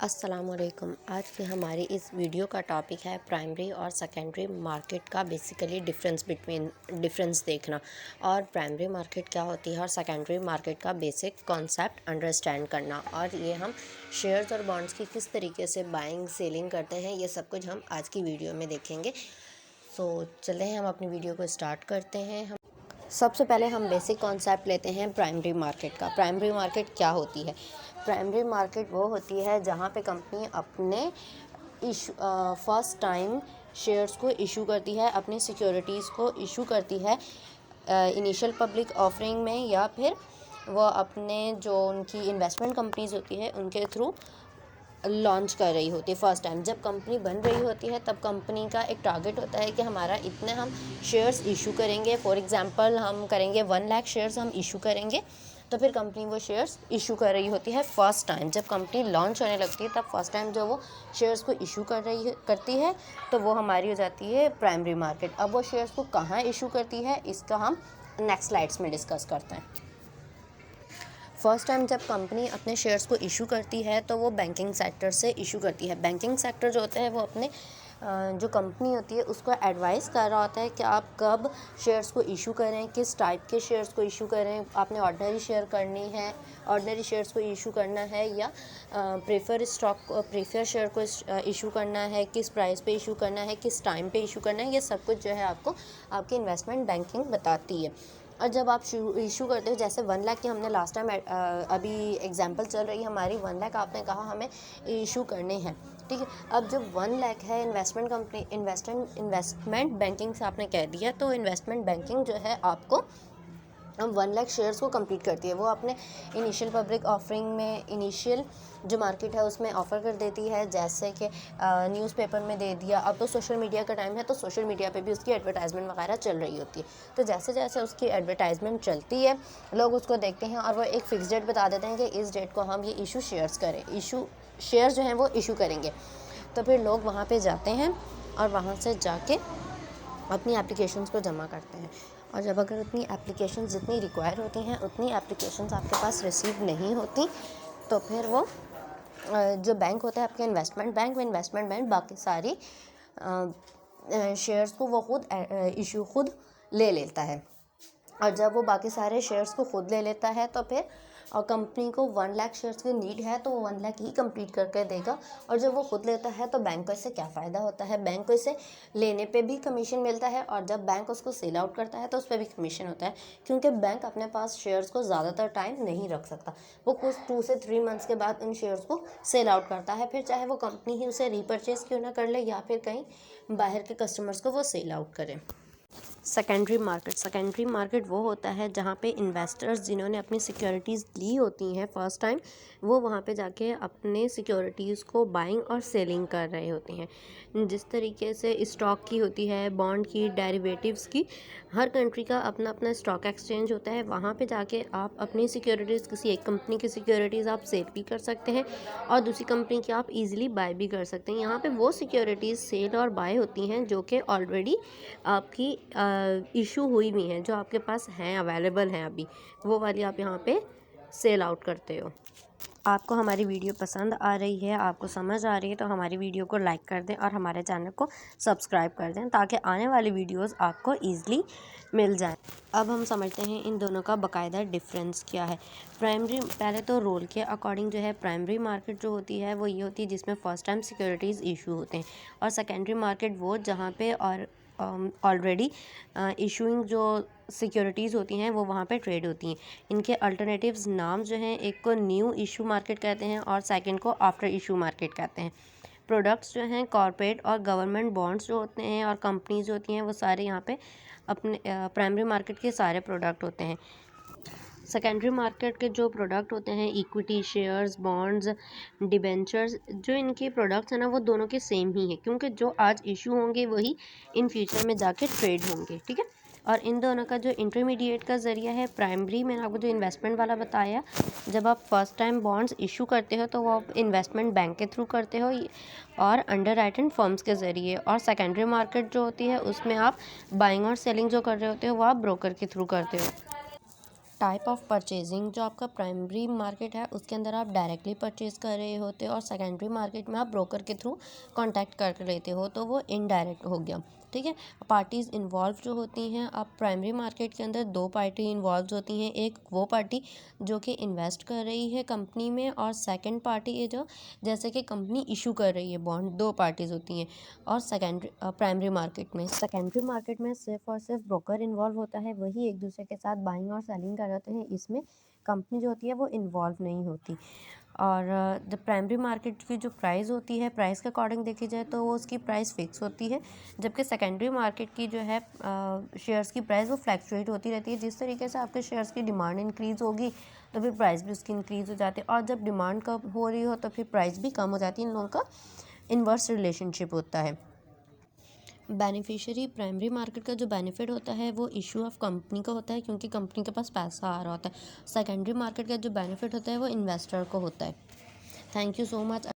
अस्सलामुअलैकुम। आज की हमारी इस वीडियो का टॉपिक है प्राइमरी और सेकेंडरी मार्केट का बेसिकली डिफरेंस देखना और प्राइमरी मार्केट क्या होती है और सेकेंडरी मार्केट का बेसिक कॉन्सेप्ट अंडरस्टैंड करना, और ये हम शेयर्स और बॉन्ड्स की किस तरीके से बाइंग सेलिंग करते हैं, ये सब कुछ हम आज की वीडियो में देखेंगे। सो चलें हम अपनी वीडियो को स्टार्ट करते हैं। सबसे पहले हम बेसिक कॉन्सेप्ट लेते हैं प्राइमरी मार्केट का। प्राइमरी मार्केट क्या होती है? प्राइमरी मार्केट वो होती है जहाँ पे कंपनी अपने फर्स्ट टाइम शेयर्स को इशू करती है, अपनी सिक्योरिटीज़ को इशू करती है इनिशियल पब्लिक ऑफरिंग में, या फिर वो अपने जो उनकी इन्वेस्टमेंट कंपनीज होती है उनके थ्रू लॉन्च कर रही होती है। फर्स्ट टाइम जब कंपनी बन रही होती है तब कंपनी का एक टारगेट होता है कि हमारा इतने हम शेयर्स इशू करेंगे। फॉर एग्जांपल हम करेंगे 1 लाख शेयर्स हम इशू करेंगे, तो फिर कंपनी वो शेयर्स इशू कर रही होती है फर्स्ट टाइम। जब कंपनी लॉन्च होने लगती है तब फर्स्ट टाइम जो वो शेयर्स को इशू करती है तो वो हमारी हो जाती है प्राइमरी मार्केट। अब वो शेयर्स को कहाँ इशू करती है इसका हम नेक्स्ट स्लाइड्स में डिस्कस करते हैं। फर्स्ट टाइम जब कंपनी अपने शेयर्स को इशू करती है तो वो बैंकिंग सेक्टर से इशू करती है। बैंकिंग सेक्टर जो होता है वो अपने जो कंपनी होती है उसको एडवाइस कर रहा होता है कि आप कब शेयर्स को इशू करें, किस टाइप के शेयर्स को इशू करें। आपने ऑर्डिनरी शेयर करनी है, ऑर्डिनरी शेयर्स को इशू करना है, या प्रेफर शेयर को इशू करना है, किस प्राइस पे इशू करना है, किस टाइम पे इशू करना है। ये सब कुछ जो है आपको आपकी इन्वेस्टमेंट बैंकिंग बताती है। और जब आप इशू करते हो, जैसे 1 लाख की हमने लास्ट टाइम अभी एग्जांपल चल रही है हमारी, 1 लाख आपने कहा हमें इशू करने हैं, ठीक है। अब जब 1 लाख है इन्वेस्टमेंट बैंकिंग से आपने कह दिया, तो इन्वेस्टमेंट बैंकिंग जो है आपको 1 लाख शेयर्स को कंप्लीट करती है। वो अपने इनिशियल पब्लिक ऑफरिंग में इनिशियल जो मार्केट है उसमें ऑफ़र कर देती है, जैसे कि न्यूज़पेपर में दे दिया। अब तो सोशल मीडिया का टाइम है तो सोशल मीडिया पे भी उसकी एडवर्टाइजमेंट वगैरह चल रही होती है। तो जैसे जैसे उसकी एडवर्टाइजमेंट चलती है लोग उसको देखते हैं और वो एक फ़िक्स डेट बता देते हैं कि इस डेट को हम ये इशू शेयर्स जो हैं वो इशू करेंगे। तो फिर लोग वहाँ पर जाते हैं और वहाँ से जाके अपनी एप्लीकेशंस को जमा करते हैं। और जब अगर उतनी एप्लीकेशंस जितनी रिक्वायर होती हैं उतनी एप्लीकेशंस आपके पास रिसीव नहीं होती, तो फिर वो जो बैंक होता है आपके इन्वेस्टमेंट बैंक बाकी सारी शेयर्स को वो खुद ले लेता है। और जब वो बाकी सारे शेयर्स को खुद ले लेता है तो फिर और कंपनी को 1 लाख शेयर्स की नीड है तो वो 1 लाख ही कंप्लीट करके देगा। और जब वो खुद लेता है तो बैंक को इससे क्या फ़ायदा होता है? बैंक को इससे लेने पे भी कमीशन मिलता है, और जब बैंक उसको सेल आउट करता है तो उस पर भी कमीशन होता है, क्योंकि बैंक अपने पास शेयर्स को ज़्यादातर टाइम नहीं रख सकता। वो कुछ 2 से 3 मंथ्स के बाद उन शेयर्स को सेल आउट करता है, फिर चाहे वो कंपनी ही उसे रीपरचेज़ क्यों ना कर ले या फिर कहीं बाहर के कस्टमर्स को वो सेल आउट करे। सेकेंडरी मार्केट वो होता है जहाँ पे इन्वेस्टर्स जिन्होंने अपनी सिक्योरिटीज़ ली होती हैं फर्स्ट टाइम, वो वहाँ पे जाके अपने सिक्योरिटीज़ को बाइंग और सेलिंग कर रहे होते हैं। जिस तरीके से स्टॉक की होती है, बॉन्ड की, डेरिवेटिव्स की, हर कंट्री का अपना अपना स्टॉक एक्सचेंज होता है। वहाँ पे जाके आप अपनी सिक्योरिटीज़, किसी एक कंपनी की सिक्योरिटीज़ आप सेल भी कर सकते हैं और दूसरी कंपनी की आप ईज़िली बाय भी कर सकते हैं। यहाँ पे वो सिक्योरिटीज़ सेल और बाय होती हैं जो कि ऑलरेडी आपकी इशू हुई भी हैं, जो आपके पास हैं, अवेलेबल हैं अभी, वो वाली आप यहाँ पे सेल आउट करते हो। आपको हमारी वीडियो पसंद आ रही है, आपको समझ आ रही है, तो हमारी वीडियो को लाइक कर दें और हमारे चैनल को सब्सक्राइब कर दें ताकि आने वाली वीडियोस आपको ईज़िली मिल जाए। अब हम समझते हैं इन दोनों का बाकायदा डिफरेंस क्या है। प्राइमरी, पहले तो रोल के अकॉर्डिंग जो है प्राइमरी मार्केट जो होती है वो ये होती है जिसमें फ़र्स्ट टाइम सिक्योरिटीज़ इशू होते हैं, और सेकेंडरी मार्केट वो जहाँ पे और ऑलरेडी इशूइंग जो सिक्योरिटीज़ होती हैं वो वहाँ पे ट्रेड होती हैं। इनके अल्टरनेटिव्स नाम जो हैं, एक को न्यू इशू मार्केट कहते हैं और सेकंड को आफ्टर इशू मार्केट कहते हैं। प्रोडक्ट्स जो हैं, कॉर्पोरेट और गवर्नमेंट बॉन्ड्स जो होते हैं और कंपनीज जो होती हैं वो सारे यहाँ पे अपने प्राइमरी मार्केट के सारे प्रोडक्ट होते हैं। सेकेंडरी मार्केट के जो प्रोडक्ट होते हैं, इक्विटी शेयर्स, बॉन्ड्स, डिबेंचर्स, जो इनके प्रोडक्ट्स हैं ना वो दोनों के सेम ही हैं, क्योंकि जो आज इशू होंगे वही इन फ्यूचर में जाके ट्रेड होंगे, ठीक है। और इन दोनों का जो इंटरमीडिएट का ज़रिया है, प्राइमरी मैंने आपको जो इन्वेस्टमेंट वाला बताया, जब आप फर्स्ट टाइम बॉन्ड्स इशू करते हो तो वो आप इन्वेस्टमेंट बैंक के थ्रू करते हो और अंडर राइटन फर्म्स के ज़रिए। और सेकेंडरी मार्केट जो होती है उसमें आप बाइंग और सेलिंग जो कर रहे होते हो वो आप ब्रोकर के थ्रू करते हो। टाइप ऑफ परचेजिंग, जो आपका प्राइमरी मार्केट है उसके अंदर आप डायरेक्टली परचेज कर रहे होते हो और सेकेंडरी मार्केट में आप ब्रोकर के थ्रू कांटेक्ट कर लेते हो, तो वो इनडायरेक्ट हो गया। ठीक है, पार्टीज़ इन्वॉल्व जो होती हैं, अब प्राइमरी मार्केट के अंदर दो पार्टी इन्वॉल्व होती हैं। एक वो पार्टी जो कि इन्वेस्ट कर रही है कंपनी में, और सेकंड पार्टी है जो जैसे कि कंपनी इशू कर रही है बॉन्ड, दो पार्टीज़ होती हैं। और प्राइमरी मार्केट में सिर्फ और सिर्फ ब्रोकर इन्वॉल्व होता है, वही एक दूसरे के साथ बाइंग और सेलिंग कर जाते हैं। इसमें कंपनी जो होती है वो इन्वॉल्व नहीं होती। और द प्राइमरी मार्केट की जो प्राइस होती है, प्राइस के अकॉर्डिंग देखी जाए तो वो उसकी प्राइस फिक्स होती है, जबकि सेकेंडरी मार्केट की जो है शेयर्स की प्राइस वो फ्लैक्चुएट होती रहती है। जिस तरीके से आपके शेयर्स की डिमांड इंक्रीज़ होगी तो फिर प्राइस भी उसकी इंक्रीज़ हो जाती है, और जब डिमांड कम हो रही हो तो फिर प्राइस भी कम हो जाती है। इन लोगों का इन्वर्स रिलेशनशिप होता है। बेनिफिशियरी प्राइमरी मार्केट का जो बेनिफिट होता है वो इशू ऑफ कंपनी का होता है, क्योंकि कंपनी के पास पैसा आ रहा होता है। सेकेंडरी मार्केट का जो बेनिफिट होता है वो इन्वेस्टर को होता है। Thank you so much.